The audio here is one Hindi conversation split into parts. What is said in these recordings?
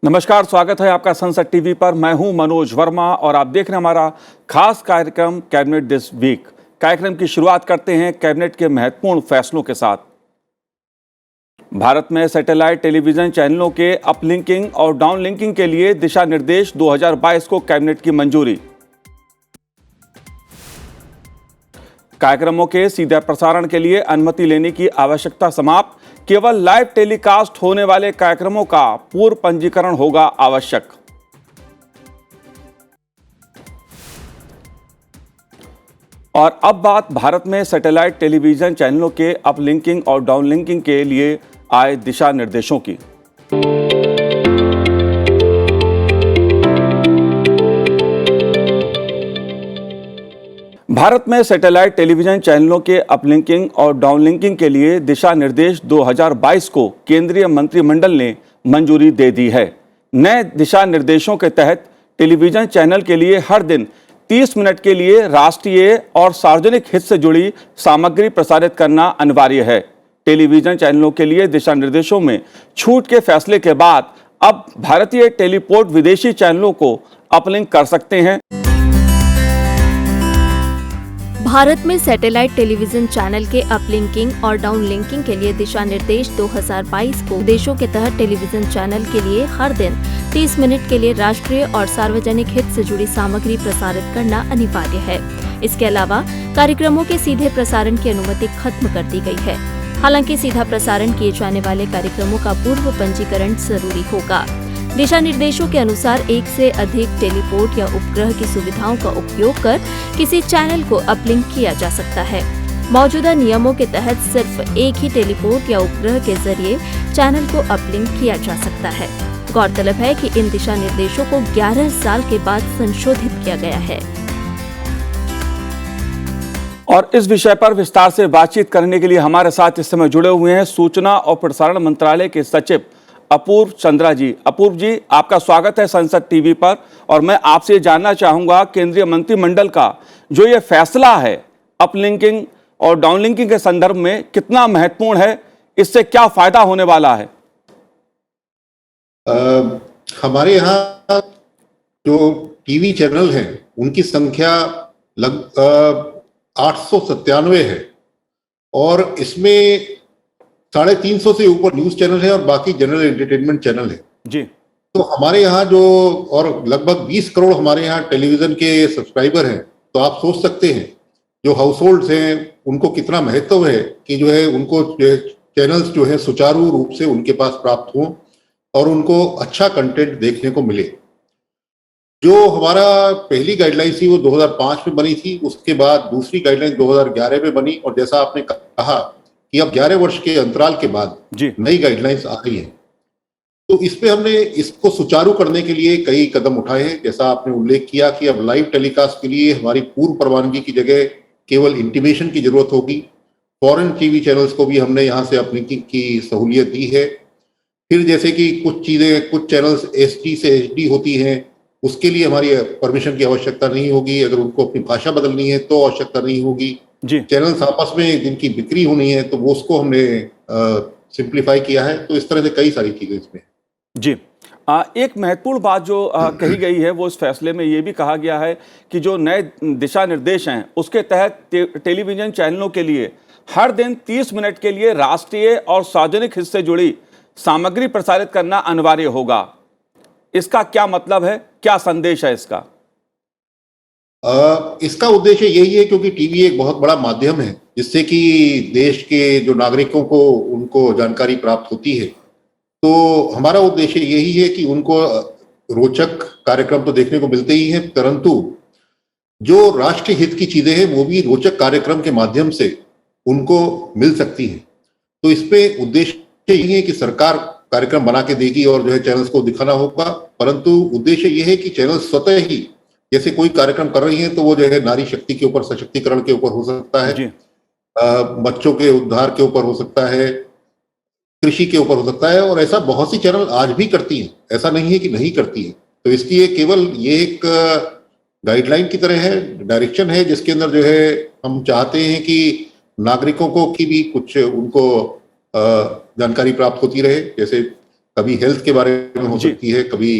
नमस्कार, स्वागत है आपका संसद टीवी पर। मैं हूं मनोज वर्मा और आप देख रहे हैं हमारा खास कार्यक्रम कैबिनेट दिस वीक। कार्यक्रम की शुरुआत करते हैं कैबिनेट के महत्वपूर्ण फैसलों के साथ। भारत में सैटेलाइट टेलीविजन चैनलों के अपलिंकिंग और डाउनलिंकिंग के लिए दिशा निर्देश 2022 को कैबिनेट की मंजूरी। कार्यक्रमों के सीधे प्रसारण के लिए अनुमति लेने की आवश्यकता समाप्त। केवल लाइव टेलीकास्ट होने वाले कार्यक्रमों का पूर्व पंजीकरण होगा आवश्यक। और अब बात भारत में सैटेलाइट टेलीविजन चैनलों के अपलिंकिंग और डाउनलिंकिंग के लिए आए दिशा निर्देशों की। भारत में सैटेलाइट टेलीविजन चैनलों के अपलिंकिंग और डाउनलिंकिंग के लिए दिशा निर्देश 2022 को केंद्रीय मंत्रिमंडल ने मंजूरी दे दी है। नए दिशा निर्देशों के तहत टेलीविजन चैनल के लिए हर दिन 30 मिनट के लिए राष्ट्रीय और सार्वजनिक हित से जुड़ी सामग्री प्रसारित करना अनिवार्य है। टेलीविजन चैनलों के लिए दिशा निर्देशों में छूट के फैसले के बाद अब भारतीय टेलीपोर्ट विदेशी चैनलों को अपलिंक कर सकते हैं। भारत में सैटेलाइट टेलीविजन चैनल के अपलिंकिंग और डाउनलिंकिंग के लिए दिशा निर्देश 2022 को देशों के तहत टेलीविजन चैनल के लिए हर दिन 30 मिनट के लिए राष्ट्रीय और सार्वजनिक हित से जुड़ी सामग्री प्रसारित करना अनिवार्य है। इसके अलावा कार्यक्रमों के सीधे प्रसारण की अनुमति खत्म कर दी गई है। हालांकि सीधा प्रसारण किए जाने वाले कार्यक्रमों का पूर्व पंजीकरण जरूरी होगा। दिशा निर्देशों के अनुसार एक से अधिक टेलीपोर्ट या उपग्रह की सुविधाओं का उपयोग कर किसी चैनल को अपलिंक किया जा सकता है। मौजूदा नियमों के तहत सिर्फ एक ही टेलीपोर्ट या उपग्रह के जरिए चैनल को अपलिंक किया जा सकता है। गौरतलब है कि इन दिशा निर्देशों को 11 साल के बाद संशोधित किया गया है। और इस विषय पर विस्तार से बातचीत करने के लिए हमारे साथ इस समय जुड़े हुए हैं सूचना और प्रसारण मंत्रालय के सचिव अपूर्व चंद्रा जी। अपूर्व जी, आपका स्वागत है संसद टीवी पर। और मैं आपसे जानना चाहूंगा, केंद्रीय मंत्रिमंडल का जो ये फैसला है अपलिंकिंग और डाउनलिंकिंग के संदर्भ में कितना महत्वपूर्ण है, इससे क्या फायदा होने वाला है? हमारे यहाँ जो टीवी चैनल हैं उनकी संख्या लगभग 897 है और इसमें 350 से ऊपर न्यूज चैनल है और बाकी जनरल एंटरटेनमेंट चैनल है जी। तो हमारे यहाँ जो और लगभग 20 करोड़ हमारे यहाँ टेलीविजन के सब्सक्राइबर हैं। तो आप सोच सकते हैं जो हाउस होल्ड्स हैं उनको कितना महत्व है कि जो है उनको चैनल्स जो है सुचारू रूप से उनके पास प्राप्त हों और उनको अच्छा कंटेंट देखने को मिले। जो हमारा पहली गाइडलाइन थी वो 2005 में बनी थी, उसके बाद दूसरी गाइडलाइन 2011 में बनी और जैसा आपने कहा कि अब 11 वर्ष के अंतराल के बाद नई गाइडलाइंस आ रही हैं। तो इस पे हमने इसको सुचारू करने के लिए कई कदम उठाए हैं। जैसा आपने उल्लेख किया कि अब लाइव टेलीकास्ट के लिए हमारी पूर्व प्रवानगी की जगह केवल इंटीमेशन की जरूरत होगी। फॉरेन टीवी चैनल्स को भी हमने यहाँ से अपलिंकिंग की सहूलियत दी है। फिर जैसे कि कुछ चैनल्स SD से HD होती हैं, उसके लिए हमारी परमिशन की आवश्यकता नहीं होगी। अगर उनको अपनी भाषा बदलनी है तो आवश्यकता नहीं होगी। चैनल्स आपस में जिनकी बिक्री होनी है तो वो उसको हमने सिंप्लीफाई किया है। तो इस तरह से कई सारी चीजें इसमें जी। एक महत्वपूर्ण बात जो कही गई है वो इस फैसले में ये भी कहा गया है कि जो नए दिशा निर्देश हैं उसके तहत टेलीविजन चैनलों के लिए हर दिन 30 मिनट के लिए राष्ट्रीय और सार्वजनिक हित से जुड़ी सामग्री प्रसारित करना अनिवार्य होगा। इसका क्या मतलब है, क्या संदेश है इसका? इसका उद्देश्य यही है क्योंकि टीवी एक बहुत बड़ा माध्यम है जिससे कि देश के जो नागरिकों को उनको जानकारी प्राप्त होती है। तो हमारा उद्देश्य यही है कि उनको रोचक कार्यक्रम तो देखने को मिलते ही हैं, परंतु जो राष्ट्रीय हित की चीजें हैं वो भी रोचक कार्यक्रम के माध्यम से उनको मिल सकती हैं। तो इस पे उद्देश्य यही है कि सरकार कार्यक्रम बना के देगी और जो है चैनल्स को दिखाना होगा, परंतु उद्देश्य यह है कि चैनल स्वतः ही जैसे कोई कार्यक्रम कर रही है तो वो जो है नारी शक्ति के ऊपर, सशक्तिकरण के ऊपर हो सकता है, बच्चों के उद्धार के ऊपर हो सकता है, कृषि के ऊपर हो सकता है और ऐसा बहुत सी चैनल आज भी करती हैं। ऐसा नहीं है कि नहीं करती है। तो इसलिए केवल ये एक गाइडलाइन की तरह है, डायरेक्शन है जिसके अंदर जो है हम चाहते हैं कि नागरिकों को की भी कुछ उनको जानकारी प्राप्त होती रहे। जैसे कभी हेल्थ के बारे में हो जी। सकती है, कभी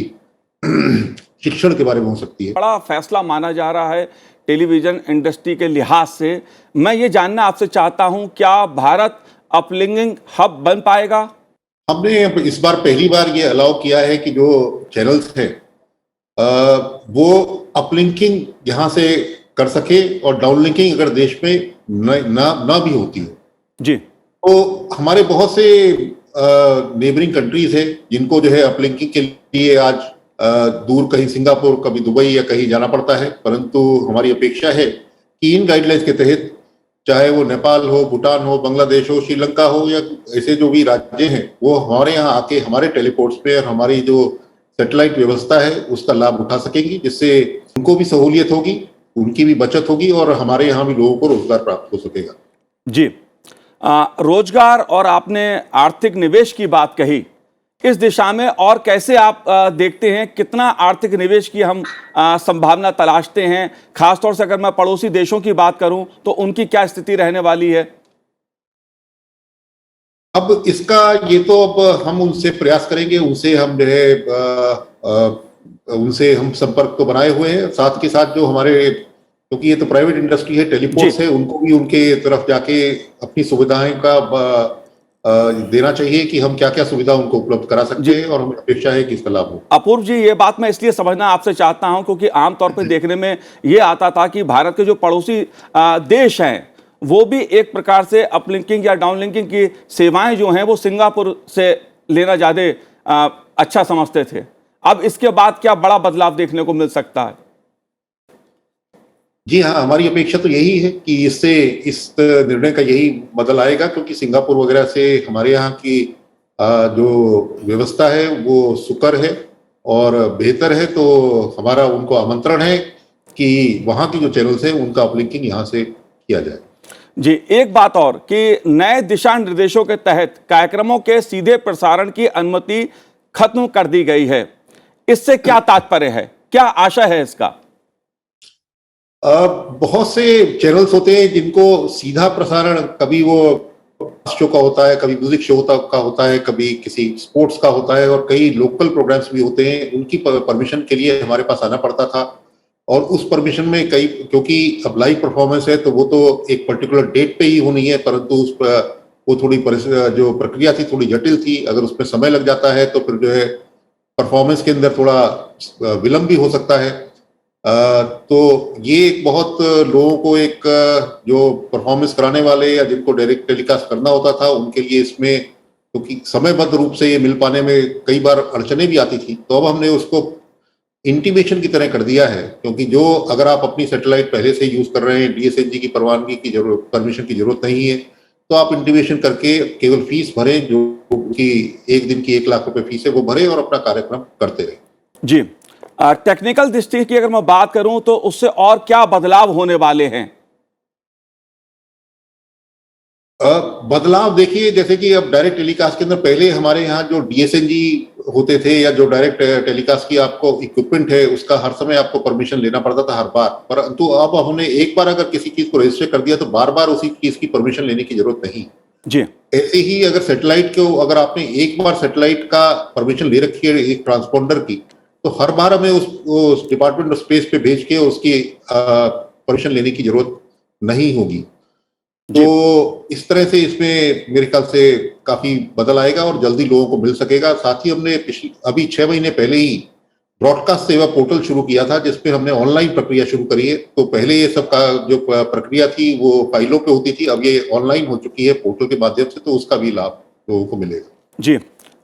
शिक्षण के बारे में हो सकती है। बड़ा फैसला माना जा रहा है टेलीविजन इंडस्ट्री के लिहाज से। मैं ये जानना आपसे चाहता हूं, क्या भारत अपलिंकिंग हब बन पाएगा? हमने इस बार पहली बार ये अलाउ किया है कि जो चैनल्स हैं वो अपलिंकिंग यहाँ से कर सके, और डाउनलिंकिंग अगर देश में ना भी होती हो जी। तो हमारे बहुत से नेबरिंग कंट्रीज है जिनको जो है अपलिंकिंग के लिए आज दूर कहीं सिंगापुर, कभी दुबई या कहीं जाना पड़ता है। परंतु हमारी अपेक्षा है कि इन गाइडलाइंस के तहत, चाहे वो नेपाल हो, भूटान हो, बांग्लादेश हो, श्रीलंका हो, या ऐसे जो भी राज्य हैं, वो हमारे यहाँ आके हमारे टेलीपोर्ट्स पे और हमारी जो सैटेलाइट व्यवस्था है उसका लाभ उठा सकेंगी, जिससे उनको भी सहूलियत होगी, उनकी भी बचत होगी और हमारे यहाँ भी लोगों को रोजगार प्राप्त हो सकेगा। जी। रोजगार और आपने आर्थिक निवेश की बात कही, इस दिशा में और कैसे आप देखते हैं, कितना आर्थिक निवेश की हम संभावना तलाशते हैं? खासतौर से अगर मैं पड़ोसी देशों की बात करूं तो उनकी क्या स्थिति रहने वाली है? अब इसका ये तो अब हम उनसे प्रयास करेंगे, उनसे हम जो है उनसे हम संपर्क तो बनाए हुए हैं। साथ के साथ जो हमारे, क्योंकि ये तो प्राइवेट इंडस्ट्री है, टेलीपोर्ट्स है, उनको भी उनके तरफ जाके अपनी सुविधाएं का देना चाहिए कि हम क्या क्या सुविधा उनको उपलब्ध करा सकते हैं, और हमें अपेक्षा है कि इसका लाभ हो। अपूर्व जी, ये बात मैं इसलिए समझना आपसे चाहता हूं क्योंकि आमतौर पर देखने में ये आता था कि भारत के जो पड़ोसी देश हैं वो भी एक प्रकार से अपलिंकिंग या डाउनलिंकिंग की सेवाएं जो हैं वो सिंगापुर से लेना ज़्यादा अच्छा समझते थे। अब इसके बाद क्या बड़ा बदलाव देखने को मिल सकता है? जी हाँ, हमारी अपेक्षा तो यही है कि इससे इस निर्णय का यही बदल आएगा, क्योंकि सिंगापुर वगैरह से हमारे यहाँ की जो व्यवस्था है वो सुकर है और बेहतर है। तो हमारा उनको आमंत्रण है कि वहाँ की जो चैनल्स हैं उनका अपलिंकिंग यहाँ से किया जाए। जी, एक बात और कि नए दिशा निर्देशों के तहत कार्यक्रमों के सीधे प्रसारण की अनुमति खत्म कर दी गई है। इससे क्या तात्पर्य है, क्या आशा है इसका? बहुत से चैनल्स होते हैं जिनको सीधा प्रसारण, कभी वो शो का होता है, कभी म्यूजिक शो का होता है, कभी किसी स्पोर्ट्स का होता है, और कई लोकल प्रोग्राम्स भी होते हैं। उनकी परमिशन के लिए हमारे पास आना पड़ता था, और उस परमिशन में कई, क्योंकि अब लाइव परफॉर्मेंस है तो वो तो एक पर्टिकुलर डेट पे ही होनी है, परंतु उस पर वो थोड़ी जो प्रक्रिया थी थोड़ी जटिल थी। अगर उसमें समय लग जाता है तो फिर जो है परफॉर्मेंस के अंदर थोड़ा विलंब भी हो सकता है। तो ये एक बहुत लोगों को, एक जो परफॉर्मेंस कराने वाले या जिनको डायरेक्ट टेलीकास्ट करना होता था उनके लिए इसमें, क्योंकि समयबद्ध रूप से ये मिल पाने में कई बार अड़चने भी आती थी। तो अब हमने उसको इंटीमेशन की तरह कर दिया है, क्योंकि जो अगर आप अपनी सैटेलाइट पहले से यूज कर रहे हैं, डीएसएनजी की परवानगी की जरूरत, परमिशन की जरूरत नहीं है, तो आप इंटीमेशन करके केवल फीस भरें, जो कि एक दिन की 1 लाख रुपए फीस है वो भरें और अपना कार्यक्रम करते रहें। जी, टेक्निकल दृष्टि की अगर मैं बात करूं तो उससे और क्या बदलाव होने वाले हैं? बदलाव देखिए, जैसे कि अब डायरेक्ट टेलीकास्ट के अंदर पहले हमारे यहाँ जो डीएसएनजी होते थे या जो डायरेक्ट टेलीकास्ट की आपको इक्विपमेंट है उसका हर समय आपको परमिशन लेना पड़ता था हर बार। परंतु अब हमने एक बार अगर किसी चीज को रजिस्टर कर दिया तो बार बार उसी चीज की परमिशन लेने की जरूरत नहीं। जी। ऐसे ही अगर सैटेलाइट को, अगर आपने एक बार सैटेलाइट का परमिशन ले रखी है एक ट्रांसपोंडर की, तो हर बार हमें उस डिपार्टमेंट ऑफ स्पेस पे भेज के उसकी परमिशन लेने की जरूरत नहीं होगी। तो इस तरह से इसमें मेरे ख्याल से काफी बदल आएगा और जल्दी लोगों को मिल सकेगा। साथ ही हमने अभी 6 महीने पहले ही ब्रॉडकास्ट सेवा पोर्टल शुरू किया था, जिसपे हमने ऑनलाइन प्रक्रिया शुरू करी है। तो पहले ये सब का जो प्रक्रिया थी वो फाइलों पे होती थी, अब ये ऑनलाइन हो चुकी है पोर्टल के माध्यम से, तो उसका भी लाभ लोगों को मिलेगा। जी।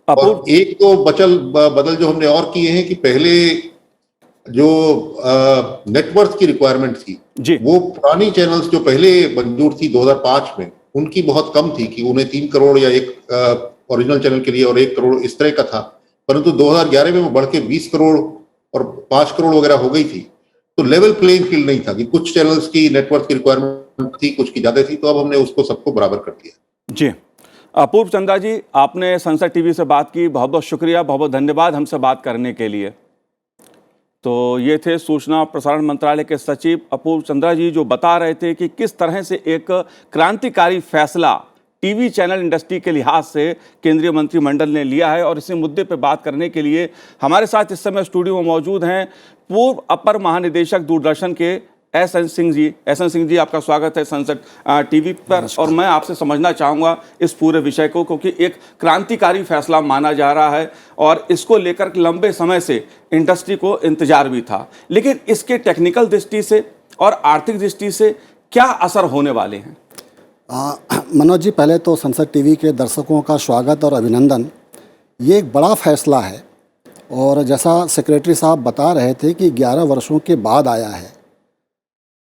और एक तो बदल जो हमने और किए हैं कि पहले जो नेटवर्थ की रिक्वायरमेंट थी जी, वो पुरानी चैनल्स जो पहले मंजूर थी 2005 में, उनकी बहुत कम थी कि उन्हें 3 करोड़ या एक ओरिजिनल चैनल के लिए और 1 करोड़ इस तरह का था। परंतु 2011 में वो बढ़ के 20 करोड़ और 5 करोड़ वगैरह हो गई थी। तो लेवल प्लेइंग फील्ड नहीं था कि कुछ चैनल्स की नेटवर्थ की रिक्वायरमेंट थी, कुछ की ज्यादा थी, तो अब हमने उसको सबको बराबर कर दिया। जी। अपूर्व चंद्रा जी, आपने संसद टीवी से बात की, बहुत बहुत शुक्रिया, बहुत बहुत धन्यवाद हमसे बात करने के लिए। तो ये थे सूचना प्रसारण मंत्रालय के सचिव अपूर्व चंद्रा जी, जो बता रहे थे कि किस तरह से एक क्रांतिकारी फैसला टीवी चैनल इंडस्ट्री के लिहाज से केंद्रीय मंत्रिमंडल ने लिया है। और इसी मुद्दे पर बात करने के लिए हमारे साथ इस समय स्टूडियो में मौजूद हैं पूर्व अपर महानिदेशक दूरदर्शन के एस.एन. सिंह जी। एस.एन. सिंह जी, आपका स्वागत है सनसेट टीवी पर। और मैं आपसे समझना चाहूँगा इस पूरे विषय को, क्योंकि एक क्रांतिकारी फैसला माना जा रहा है और इसको लेकर लंबे समय से इंडस्ट्री को इंतजार भी था, लेकिन इसके टेक्निकल दृष्टि से और आर्थिक दृष्टि से क्या असर होने वाले हैं? मनोज जी, पहले तो सनसेट टीवी के दर्शकों का स्वागत और अभिनंदन। ये एक बड़ा फैसला है और जैसा सेक्रेटरी साहब बता रहे थे कि 11 वर्षों के बाद आया है,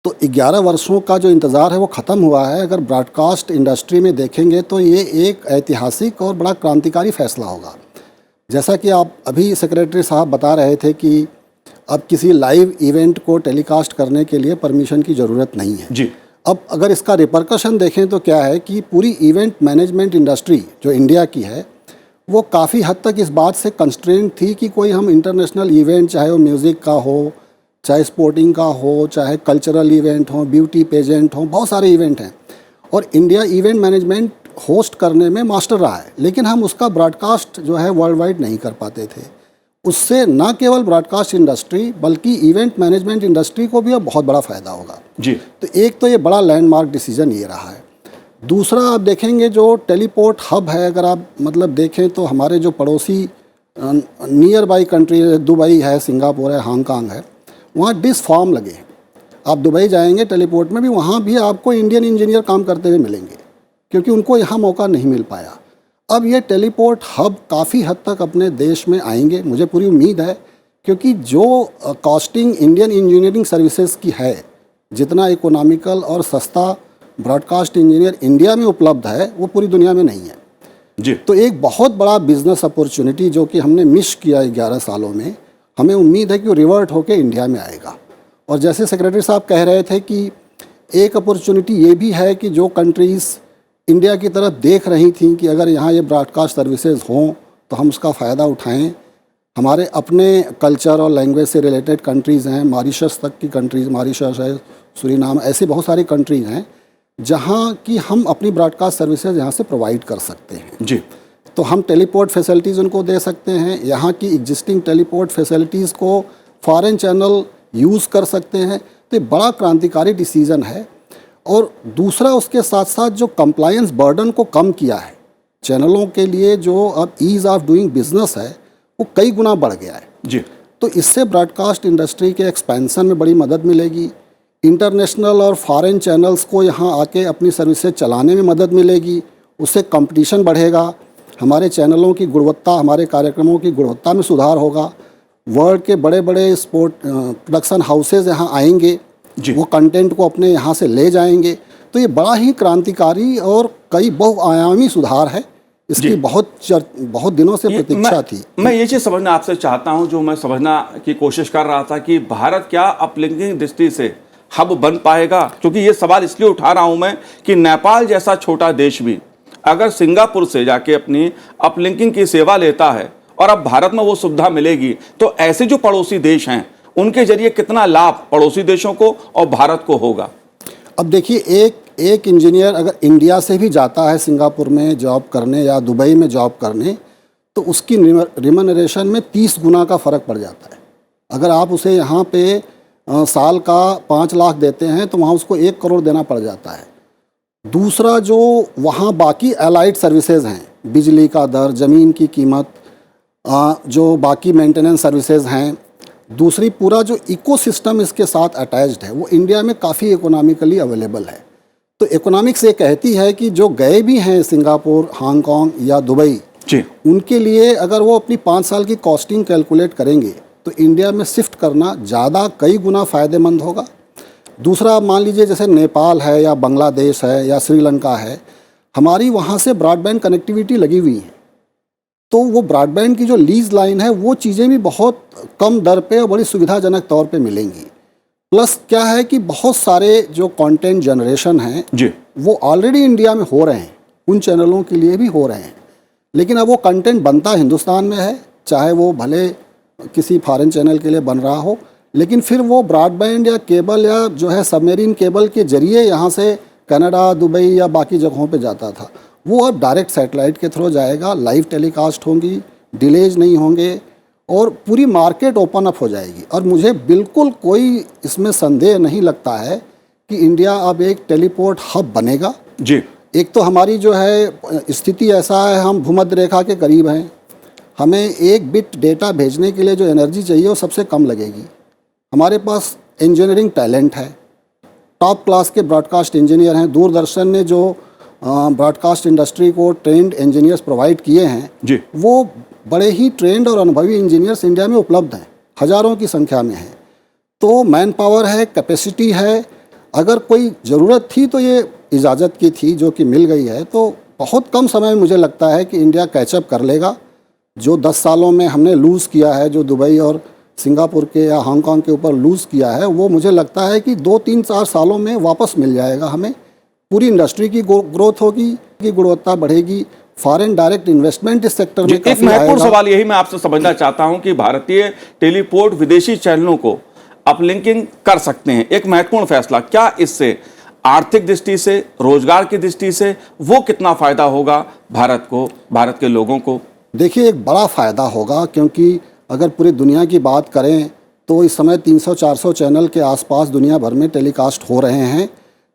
तो 11 वर्षों का जो इंतज़ार है वो ख़त्म हुआ है। अगर ब्रॉडकास्ट इंडस्ट्री में देखेंगे तो ये एक ऐतिहासिक और बड़ा क्रांतिकारी फैसला होगा। जैसा कि आप अभी सेक्रेटरी साहब बता रहे थे कि अब किसी लाइव इवेंट को टेलीकास्ट करने के लिए परमिशन की ज़रूरत नहीं है जी। अब अगर इसका रिपरकशन देखें तो क्या है कि पूरी इवेंट मैनेजमेंट इंडस्ट्री जो इंडिया की है वो काफ़ी हद तक इस बात से कंस्ट्रेंट थी कि कोई हम इंटरनेशनल इवेंट, चाहे वो म्यूज़िक का हो, चाहे स्पोर्टिंग का हो, चाहे कल्चरल इवेंट हो, ब्यूटी पेजेंट हो, बहुत सारे इवेंट हैं और इंडिया इवेंट मैनेजमेंट होस्ट करने में मास्टर रहा है, लेकिन हम उसका ब्रॉडकास्ट जो है वर्ल्ड वाइड नहीं कर पाते थे। उससे न केवल ब्रॉडकास्ट इंडस्ट्री बल्कि इवेंट मैनेजमेंट इंडस्ट्री को भी अब बहुत बड़ा फ़ायदा होगा जी। तो एक तो ये बड़ा लैंडमार्क डिसीजन ये रहा है। दूसरा, आप देखेंगे जो टेलीपोर्ट हब है, अगर आप मतलब देखें तो हमारे जो पड़ोसी नियर बाई कंट्री, दुबई है, सिंगापुर है, हांगकांग है, वहाँ डिस फार्म लगे हैं। आप दुबई जाएंगे टेलीपोर्ट में भी, वहाँ भी आपको इंडियन इंजीनियर काम करते हुए मिलेंगे क्योंकि उनको यहाँ मौका नहीं मिल पाया। अब ये टेलीपोर्ट हब काफ़ी हद तक अपने देश में आएंगे, मुझे पूरी उम्मीद है, क्योंकि जो कॉस्टिंग इंडियन इंजीनियरिंग सर्विसेज की है, जितना इकोनॉमिकल और सस्ता ब्रॉडकास्ट इंजीनियर इंडिया में उपलब्ध है वो पूरी दुनिया में नहीं है जी। तो एक बहुत बड़ा बिजनेस अपॉर्चुनिटी जो कि हमने मिस किया 11 सालों में, हमें उम्मीद है कि वो रिवर्ट होकर इंडिया में आएगा। और जैसे सेक्रेटरी साहब कह रहे थे कि एक अपॉर्चुनिटी ये भी है कि जो कंट्रीज़ इंडिया की तरफ देख रही थी कि अगर यहाँ ये ब्रॉडकास्ट सर्विसेज हों तो हम उसका फ़ायदा उठाएं। हमारे अपने कल्चर और लैंग्वेज से रिलेटेड कंट्रीज़ हैं, मॉरिशस तक की कंट्रीज़, मॉरिशस है, सूरीनाम, ऐसी बहुत सारी कंट्रीज़ हैं जहाँ की हम अपनी ब्रॉडकास्ट सर्विसेज यहाँ से प्रोवाइड कर सकते हैं जी। तो हम टेलीपोर्ट फैसिलिटीज़ उनको दे सकते हैं, यहाँ की एग्जिस्टिंग टेलीपोर्ट फैसिलिटीज़ को फॉरेन चैनल यूज़ कर सकते हैं। तो ये बड़ा क्रांतिकारी डिसीज़न है। और दूसरा, उसके साथ साथ जो कंप्लायंस बर्डन को कम किया है चैनलों के लिए, जो अब ईज़ ऑफ डूइंग बिजनेस है वो कई गुना बढ़ गया है जी। तो इससे ब्रॉडकास्ट इंडस्ट्री के एक्सपेंशन में बड़ी मदद मिलेगी। इंटरनेशनल और फॉरेन चैनल्स को यहाँ आके अपनी सर्विसेज चलाने में मदद मिलेगी, उससे कंपटीशन बढ़ेगा, हमारे चैनलों की गुणवत्ता, हमारे कार्यक्रमों की गुणवत्ता में सुधार होगा। वर्ल्ड के बड़े बड़े स्पोर्ट प्रोडक्शन हाउसेज यहाँ आएंगे, वो कंटेंट को अपने यहाँ से ले जाएंगे। तो ये बड़ा ही क्रांतिकारी और कई बहुआयामी सुधार है। इसकी बहुत दिनों से प्रतीक्षा थी। मैं ये चीज़ समझना आपसे चाहता हूँ, जो मैं समझना की कोशिश कर रहा था कि भारत क्या अपलिंकिंग दृष्टि से हब बन पाएगा? क्योंकि ये सवाल इसलिए उठा रहा हूँ मैं कि नेपाल जैसा छोटा देश भी अगर सिंगापुर से जाके अपनी अपलिंकिंग की सेवा लेता है और अब भारत में वो सुविधा मिलेगी, तो ऐसे जो पड़ोसी देश हैं उनके जरिए कितना लाभ पड़ोसी देशों को और भारत को होगा? अब देखिए, एक इंजीनियर अगर इंडिया से भी जाता है सिंगापुर में जॉब करने या दुबई में जॉब करने, तो उसकी रिमनरेशन में 30 गुना का फ़र्क पड़ जाता है। अगर आप उसे यहाँ पे साल का 5 लाख देते हैं तो वहाँ उसको 1 करोड़ देना पड़ जाता है। दूसरा, जो वहाँ बाकी एलाइड सर्विसेज हैं, बिजली का दर, ज़मीन की कीमत, जो बाकी मेंटेनेंस सर्विसेज हैं, दूसरी पूरा जो इकोसिस्टम इसके साथ अटैच्ड है वो इंडिया में काफ़ी इकोनॉमिकली अवेलेबल है। तो इकोनॉमिक्स ये कहती है कि जो गए भी हैं सिंगापुर, हांगकांग या दुबई, उनके लिए अगर वो अपनी 5 साल की कॉस्टिंग कैलकुलेट करेंगे तो इंडिया में शिफ्ट करना ज़्यादा कई गुना फ़ायदेमंद होगा। दूसरा, मान लीजिए जैसे नेपाल है या बांग्लादेश है या श्रीलंका है, हमारी वहाँ से ब्रॉडबैंड कनेक्टिविटी लगी हुई है, तो वो ब्रॉडबैंड की जो लीज लाइन है वो चीज़ें भी बहुत कम दर पे और बड़ी सुविधाजनक तौर पे मिलेंगी। प्लस क्या है कि बहुत सारे जो कंटेंट जनरेशन हैं वो ऑलरेडी इंडिया में हो रहे हैं, उन चैनलों के लिए भी हो रहे हैं, लेकिन अब वो कंटेंट बनता हिंदुस्तान में है, चाहे वो भले किसी फॉरेन चैनल के लिए बन रहा हो, लेकिन फिर वो ब्रॉडबैंड या केबल या जो है सबमेरीन केबल के जरिए यहाँ से कनाडा, दुबई या बाकी जगहों पे जाता था। वो अब डायरेक्ट सैटेलाइट के थ्रू जाएगा, लाइव टेलीकास्ट होंगी, डिलेज नहीं होंगे और पूरी मार्केट ओपन अप हो जाएगी। और मुझे बिल्कुल कोई इसमें संदेह नहीं लगता है कि इंडिया अब एक टेलीपोर्ट हब बनेगा। जी। एक तो हमारी जो है स्थिति ऐसा है, हम भूमध्य रेखा के करीब हैं, हमें एक बिट डेटा भेजने के लिए जो एनर्जी चाहिए वो सबसे कम लगेगी। हमारे पास इंजीनियरिंग टैलेंट है, टॉप क्लास के ब्रॉडकास्ट इंजीनियर हैं। दूरदर्शन ने जो ब्रॉडकास्ट इंडस्ट्री को ट्रेंड इंजीनियर्स प्रोवाइड किए हैं जी, वो बड़े ही ट्रेंड और अनुभवी इंजीनियर्स इंडिया में उपलब्ध हैं, हज़ारों की संख्या में हैं। तो मैन पावर है, कैपेसिटी है। अगर कोई ज़रूरत थी तो ये इजाज़त की थी जो कि मिल गई है। तो बहुत कम समय में मुझे लगता है कि इंडिया कैचअप कर लेगा। जो 10 सालों में हमने लूज़ किया है, जो दुबई और सिंगापुर के या हांगकांग के ऊपर लूज़ किया है, वो मुझे लगता है कि 2-3-4 सालों में वापस मिल जाएगा हमें। पूरी इंडस्ट्री की ग्रोथ होगी, की गुणवत्ता बढ़ेगी, फॉरेन डायरेक्ट इन्वेस्टमेंट इस सेक्टर में एक महत्वपूर्ण सवाल यही मैं आपसे समझना चाहता हूं कि भारतीय टेलीपोर्ट विदेशी चैनलों को अपलिंकिंग कर सकते हैं। एक महत्वपूर्ण फैसला, क्या इससे आर्थिक दृष्टि से, रोजगार की दृष्टि से वो कितना फायदा होगा भारत को, भारत के लोगों को? देखिए, एक बड़ा फ़ायदा होगा, क्योंकि अगर पूरी दुनिया की बात करें तो इस समय 300-400 चैनल के आसपास दुनिया भर में टेलीकास्ट हो रहे हैं,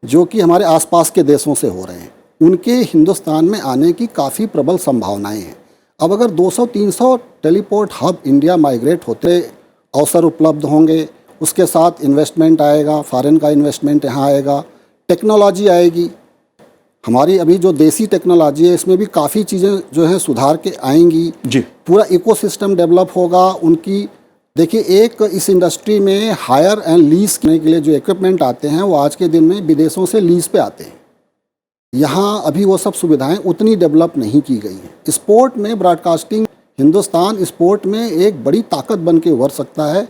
जो कि हमारे आसपास के देशों से हो रहे हैं। उनके हिंदुस्तान में आने की काफ़ी प्रबल संभावनाएं हैं। अब अगर 200-300 टेलीपोर्ट हब इंडिया माइग्रेट होते, अवसर उपलब्ध होंगे, उसके साथ इन्वेस्टमेंट आएगा, फॉरेन का इन्वेस्टमेंट यहाँ आएगा, टेक्नोलॉजी आएगी। हमारी अभी जो देसी टेक्नोलॉजी है इसमें भी काफ़ी चीज़ें जो हैं सुधार के आएंगी जी। पूरा इकोसिस्टम डेवलप होगा उनकी। देखिए, एक इस इंडस्ट्री में हायर एंड लीज करने के लिए जो इक्विपमेंट आते हैं वो आज के दिन में विदेशों से लीज पे आते हैं। यहाँ अभी वो सब सुविधाएं उतनी डेवलप नहीं की गई हैं। स्पोर्ट में ब्रॉडकास्टिंग, हिंदुस्तान स्पोर्ट में एक बड़ी ताकत बन के उभर सकता है।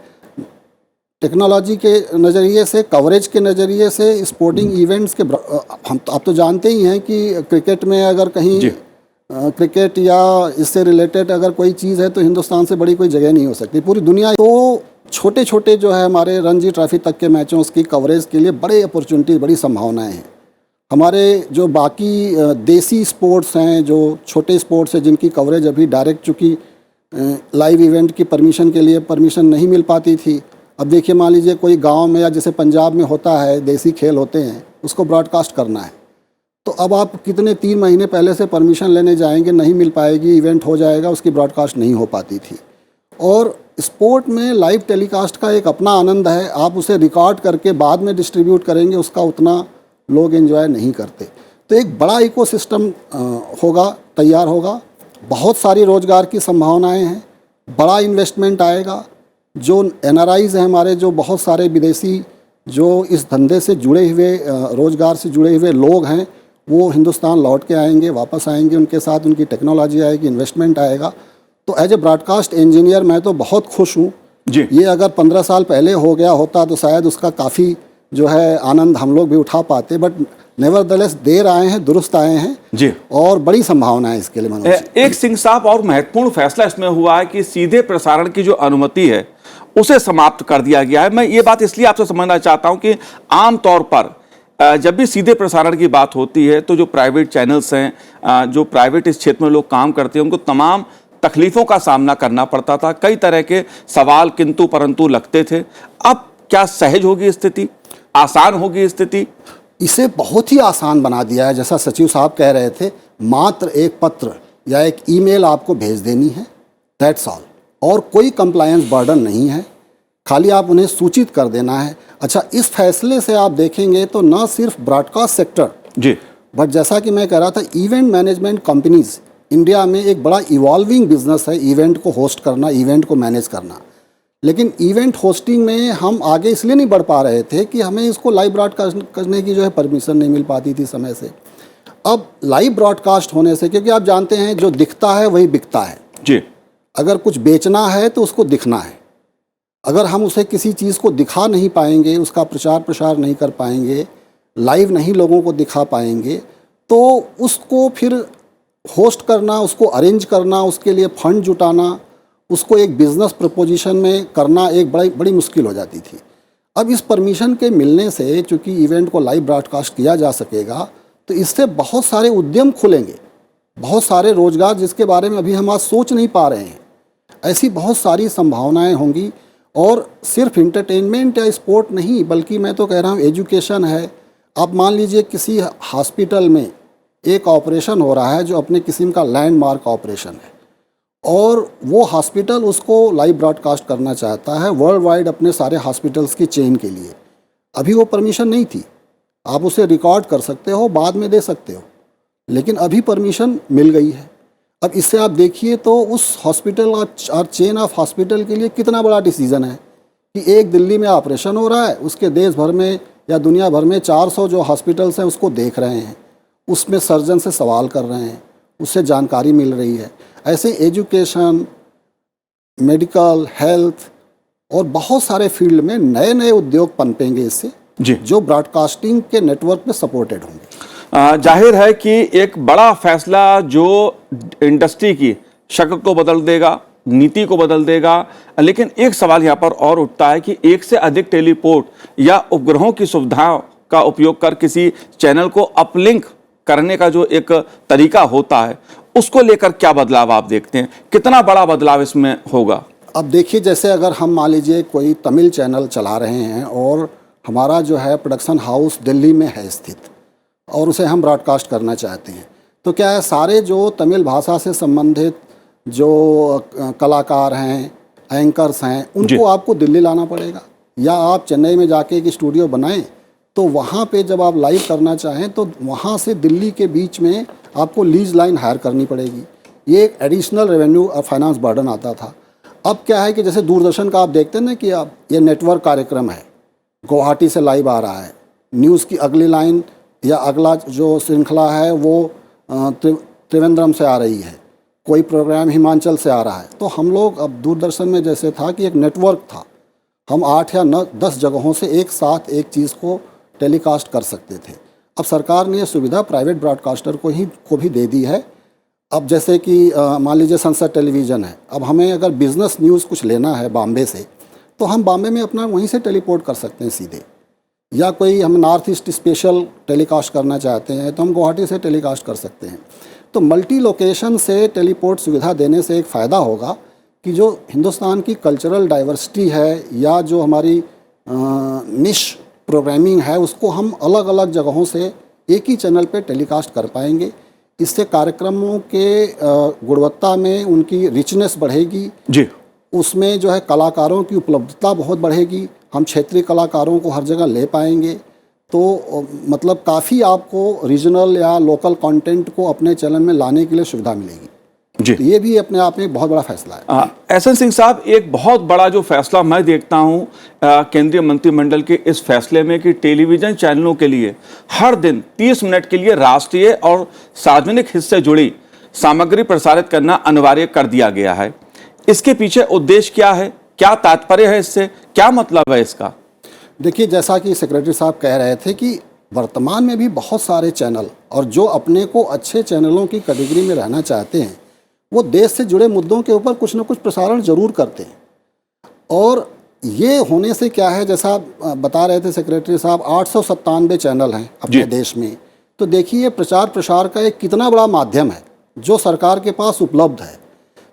टेक्नोलॉजी के नज़रिए से, कवरेज के नज़रिए से, स्पोर्टिंग इवेंट्स के हम आप तो जानते ही हैं कि क्रिकेट में अगर कहीं क्रिकेट या इससे रिलेटेड अगर कोई चीज़ है तो हिंदुस्तान से बड़ी कोई जगह नहीं हो सकती पूरी दुनिया। तो छोटे छोटे जो है हमारे रणजी ट्रॉफी तक के मैचों की कवरेज के लिए बड़े अपॉर्चुनिटी, बड़ी संभावनाएं हैं। हमारे जो बाकी देसी स्पोर्ट्स हैं, जो छोटे स्पोर्ट्स हैं जिनकी कवरेज अभी डायरेक्ट, चूँकि लाइव इवेंट की परमिशन के लिए परमिशन नहीं मिल पाती थी। अब देखिए, मान लीजिए कोई गांव में या जैसे पंजाब में होता है, देसी खेल होते हैं, उसको ब्रॉडकास्ट करना है, तो अब आप कितने 3 महीने पहले से परमिशन लेने जाएंगे, नहीं मिल पाएगी, इवेंट हो जाएगा, उसकी ब्रॉडकास्ट नहीं हो पाती थी। और स्पोर्ट में लाइव टेलीकास्ट का एक अपना आनंद है, आप उसे रिकॉर्ड करके बाद में डिस्ट्रीब्यूट करेंगे, उसका उतना लोग एंजॉय नहीं करते। तो एक बड़ा इकोसिस्टम होगा, तैयार होगा, बहुत सारी रोज़गार की संभावनाएँ हैं, बड़ा इन्वेस्टमेंट आएगा। जो NRIs हैं हमारे, जो बहुत सारे विदेशी जो इस धंधे से जुड़े हुए, रोज़गार से जुड़े हुए लोग हैं, वो हिंदुस्तान लौट के आएंगे, वापस आएंगे, उनके साथ उनकी टेक्नोलॉजी आएगी, इन्वेस्टमेंट आएगा। तो एज ए ब्रॉडकास्ट इंजीनियर मैं तो बहुत खुश हूँ जी। ये अगर 15 साल पहले हो गया होता तो शायद उसका काफ़ी जो है आनंद हम लोग भी उठा पाते, बट नेवरदलेस देर आए हैं, दुरुस्त आए हैं जी, और बड़ी संभावना है इसके लिए मनुष्य। एक सिंह साहब, और महत्वपूर्ण फैसला इसमें हुआ है कि सीधे प्रसारण की जो अनुमति है उसे समाप्त कर दिया गया है। मैं ये बात इसलिए आपसे समझना चाहता हूं कि आमतौर पर जब भी सीधे प्रसारण की बात होती है तो जो प्राइवेट चैनल्स हैं, जो प्राइवेट इस क्षेत्र में लोग काम करते हैं, उनको तमाम तकलीफों का सामना करना पड़ता था, कई तरह के सवाल किंतु परंतु लगते थे। अब क्या सहज होगी स्थिति, आसान होगी स्थिति? इसे बहुत ही आसान बना दिया है। जैसा सचिव साहब कह रहे थे, मात्र एक पत्र या एक ईमेल आपको भेज देनी है, दैट्स ऑल, और कोई कंप्लायंस बर्डन नहीं है, खाली आप उन्हें सूचित कर देना है। अच्छा, इस फैसले से आप देखेंगे तो न सिर्फ ब्रॉडकास्ट सेक्टर जी, बट जैसा कि मैं कह रहा था, इवेंट मैनेजमेंट कंपनीज इंडिया में एक बड़ा इवॉल्विंग बिजनेस है, इवेंट को होस्ट करना, इवेंट को मैनेज करना। लेकिन इवेंट होस्टिंग में हम आगे इसलिए नहीं बढ़ पा रहे थे कि हमें इसको लाइव ब्रॉडकास्ट करने की जो है परमिशन नहीं मिल पाती थी समय से। अब लाइव ब्रॉडकास्ट होने से, क्योंकि आप जानते हैं जो दिखता है वही बिकता है जी, अगर कुछ बेचना है तो उसको दिखना है। अगर हम उसे किसी चीज़ को दिखा नहीं पाएंगे, उसका प्रचार प्रसार नहीं कर पाएंगे, लाइव नहीं लोगों को दिखा पाएंगे, तो उसको फिर होस्ट करना, उसको अरेंज करना, उसके लिए फंड जुटाना, उसको एक बिज़नेस प्रपोजिशन में करना एक बड़ी मुश्किल हो जाती थी। अब इस परमिशन के मिलने से, चूँकि इवेंट को लाइव ब्रॉडकास्ट किया जा सकेगा, तो इससे बहुत सारे उद्यम खुलेंगे। बहुत सारे रोजगार जिसके बारे में अभी हम आज सोच नहीं पा रहे हैं। ऐसी बहुत सारी संभावनाएं होंगी। और सिर्फ इंटरटेनमेंट या स्पोर्ट नहीं, बल्कि मैं तो कह रहा हूँ एजुकेशन है। आप मान लीजिए किसी हॉस्पिटल में एक ऑपरेशन हो रहा है जो अपने किस्म का लैंडमार्क ऑपरेशन है, और वो हॉस्पिटल उसको लाइव ब्रॉडकास्ट करना चाहता है वर्ल्ड वाइड अपने सारे हॉस्पिटल्स की चेन के लिए। अभी वो परमिशन नहीं थी। आप उसे रिकॉर्ड कर सकते हो, बाद में दे सकते हो, लेकिन अभी परमिशन मिल गई है। अब इससे आप देखिए तो उस हॉस्पिटल और चेन ऑफ हॉस्पिटल के लिए कितना बड़ा डिसीज़न है कि एक दिल्ली में ऑपरेशन हो रहा है, उसके देश भर में या दुनिया भर में 400 जो हॉस्पिटल्स हैं उसको देख रहे हैं, उसमें सर्जन से सवाल कर रहे हैं, उससे जानकारी मिल रही है। ऐसे एजुकेशन, मेडिकल, हेल्थ और बहुत सारे फील्ड में नए नए उद्योग पनपेंगे इससे, जो ब्रॉडकास्टिंग के नेटवर्क में सपोर्टेड होंगे। जाहिर है कि एक बड़ा फैसला जो इंडस्ट्री की शक्ल को बदल देगा, नीति को बदल देगा। लेकिन एक सवाल यहाँ पर और उठता है कि एक से अधिक टेलीपोर्ट या उपग्रहों की सुविधाओं का उपयोग कर किसी चैनल को अपलिंक करने का जो एक तरीका होता है, उसको लेकर क्या बदलाव आप देखते हैं? कितना बड़ा बदलाव इसमें होगा? अब देखिए, जैसे अगर हम मान लीजिए कोई तमिल चैनल चला रहे हैं और हमारा जो है प्रोडक्शन हाउस दिल्ली में है स्थित, और उसे हम ब्रॉडकास्ट करना चाहते हैं, तो क्या है, सारे जो तमिल भाषा से संबंधित जो कलाकार हैं, एंकर्स हैं, उनको आपको दिल्ली लाना पड़ेगा, या आप चेन्नई में जाके एक स्टूडियो बनाएं, तो वहाँ पे जब आप लाइव करना चाहें तो वहाँ से दिल्ली के बीच में आपको लीज लाइन हायर करनी पड़ेगी। ये एक एडिशनल रेवेन्यू और फाइनेंस बर्डन आता था। अब क्या है कि जैसे दूरदर्शन का आप देखते हैं ना कि अब ये नेटवर्क कार्यक्रम है, गुवाहाटी से लाइव आ रहा है, न्यूज़ की अगली लाइन या अगला जो श्रृंखला है वो त्रिवेंद्रम से आ रही है, कोई प्रोग्राम हिमाचल से आ रहा है। तो हम लोग अब दूरदर्शन में जैसे था कि एक नेटवर्क था, हम 8 या 10 जगहों से एक साथ एक चीज़ को टेलीकास्ट कर सकते थे। अब सरकार ने ये सुविधा प्राइवेट ब्रॉडकास्टर को भी दे दी है। अब जैसे कि मान लीजिए सनसद टेलीविज़न है, अब हमें अगर बिज़नेस न्यूज़ कुछ लेना है बॉम्बे से, तो हम बॉम्बे में अपना वहीं से टेलीपोर्ट कर सकते हैं सीधे, या कोई हम नॉर्थ ईस्ट स्पेशल टेलीकास्ट करना चाहते हैं तो हम गुवाहाटी से टेलीकास्ट कर सकते हैं। तो मल्टी लोकेशन से टेलीपोर्ट सुविधा देने से एक फ़ायदा होगा कि जो हिंदुस्तान की कल्चरल डाइवर्सिटी है या जो हमारी निश प्रोग्रामिंग है, उसको हम अलग अलग जगहों से एक ही चैनल पे टेलीकास्ट कर पाएंगे। इससे कार्यक्रमों के गुणवत्ता में उनकी रिचनेस बढ़ेगी जी, उसमें जो है कलाकारों की उपलब्धता बहुत बढ़ेगी, हम क्षेत्रीय कलाकारों को हर जगह ले पाएंगे। तो मतलब काफ़ी आपको रीजनल या लोकल कंटेंट को अपने चैनल में लाने के लिए सुविधा मिलेगी जी। तो ये भी अपने आप में एक बहुत बड़ा फैसला है। एहसन सिंह साहब, एक बहुत बड़ा जो फैसला मैं देखता हूँ केंद्रीय मंत्रिमंडल के इस फैसले में कि टेलीविज़न चैनलों के लिए हर दिन 30 मिनट के लिए राष्ट्रीय और सार्वजनिक हित से जुड़ी सामग्री प्रसारित करना अनिवार्य कर दिया गया है। इसके पीछे उद्देश्य क्या है, क्या तात्पर्य है इससे, क्या मतलब है इसका? देखिए, जैसा कि सेक्रेटरी साहब कह रहे थे कि वर्तमान में भी बहुत सारे चैनल और जो अपने को अच्छे चैनलों की कैटेगरी में रहना चाहते हैं, वो देश से जुड़े मुद्दों के ऊपर कुछ न कुछ प्रसारण जरूर करते हैं। और ये होने से क्या है, जैसा बता रहे थे सेक्रेटरी साहब, 897 चैनल हैं अपने देश में। तो देखिए, प्रचार प्रसार का एक कितना बड़ा माध्यम है जो सरकार के पास उपलब्ध है।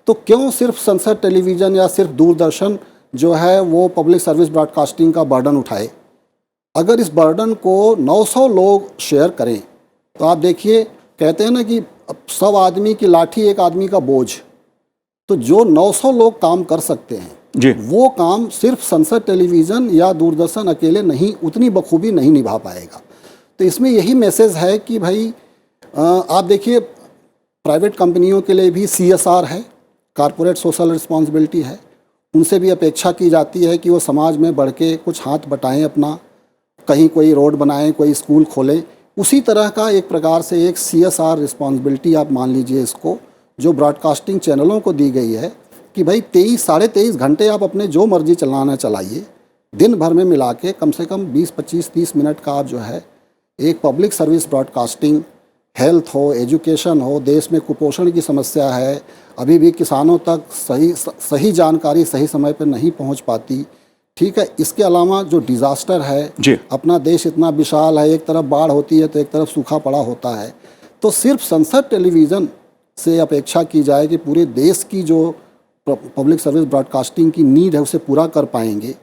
तो क्यों सिर्फ संसद टेलीविज़न या सिर्फ दूरदर्शन जो है वो पब्लिक सर्विस ब्रॉडकास्टिंग का बर्डन उठाए? अगर इस बर्डन को 900 लोग शेयर करें तो आप देखिए, कहते हैं ना कि 100 आदमी की लाठी एक आदमी का बोझ। तो जो 900 लोग काम कर सकते हैं जी, वो काम सिर्फ संसद टेलीविज़न या दूरदर्शन अकेले नहीं, उतनी बखूबी नहीं निभा पाएगा। तो इसमें यही मैसेज है कि भाई आप देखिए, प्राइवेट कंपनियों के लिए भी CSR है, कॉरपोरेट सोशल रिस्पॉन्सिबिलिटी है, उनसे भी अपेक्षा की जाती है कि वो समाज में बढ़ के कुछ हाथ बटाएं अपना, कहीं कोई रोड बनाएं, कोई स्कूल खोलें। उसी तरह का एक प्रकार से एक CSR रिस्पॉन्सिबिलिटी आप मान लीजिए इसको, जो ब्रॉडकास्टिंग चैनलों को दी गई है कि भाई 23-23.5 घंटे आप अपने जो मर्जी चलाना चलाइए, दिन भर में मिला के कम से कम 20, 25, 30 मिनट का आप जो है एक पब्लिक सर्विस ब्रॉडकास्टिंग, हेल्थ हो, एजुकेशन हो, देश में कुपोषण की समस्या है, अभी भी किसानों तक सही जानकारी सही समय पर नहीं पहुंच पाती, ठीक है। इसके अलावा जो डिज़ास्टर है, अपना देश इतना विशाल है, एक तरफ बाढ़ होती है तो एक तरफ सूखा पड़ा होता है। तो सिर्फ संसद टेलीविज़न से अपेक्षा की जाए कि पूरे देश की जो पब्लिक सर्विस ब्रॉडकास्टिंग की नीड है उसे पूरा कर पाएंगे,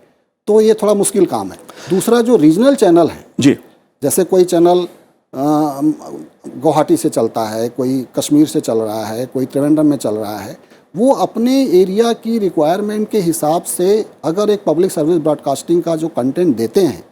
तो ये थोड़ा मुश्किल काम है। दूसरा, जो रीजनल चैनल है जी, जैसे कोई चैनल गुवाहाटी से चलता है, कोई कश्मीर से चल रहा है, कोई त्रिवेंद्रम में चल रहा है, वो अपने एरिया की रिक्वायरमेंट के हिसाब से अगर एक पब्लिक सर्विस ब्रॉडकास्टिंग का जो कंटेंट देते हैं,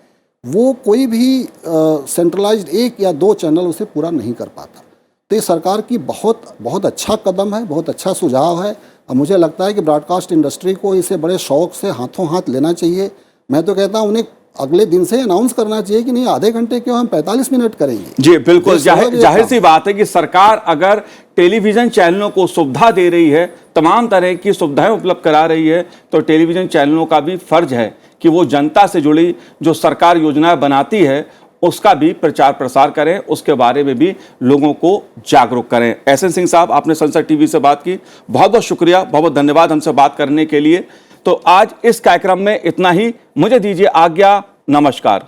वो कोई भी सेंट्रलाइज्ड एक या दो चैनल उसे पूरा नहीं कर पाता। तो ये सरकार की बहुत अच्छा कदम है, बहुत अच्छा सुझाव है, और मुझे लगता है कि ब्रॉडकास्ट इंडस्ट्री को इसे बड़े शौक से हाथों हाथ लेना चाहिए। मैं तो कहता हूँ उन्हें अगले दिन से अनाउंस करना चाहिए कि नहीं, आधे घंटे क्यों, हम 45 मिनट करेंगे। जी बिल्कुल, जाहिर सी बात है कि सरकार अगर टेलीविजन चैनलों को सुविधा दे रही है, तमाम तरह की सुविधाएं उपलब्ध करा रही है, तो टेलीविजन चैनलों का भी फर्ज है कि वो जनता से जुड़ी जो सरकार योजनाएं बनाती है उसका भी प्रचार प्रसार करें, उसके बारे में भी लोगों को जागरूक करें। एसएन सिंह साहब, आपने संसद टीवी से बात की, बहुत बहुत शुक्रिया, बहुत बहुत धन्यवाद हमसे बात करने के लिए। तो आज इस कार्यक्रम में इतना ही, मुझे दीजिए आज्ञा, नमस्कार।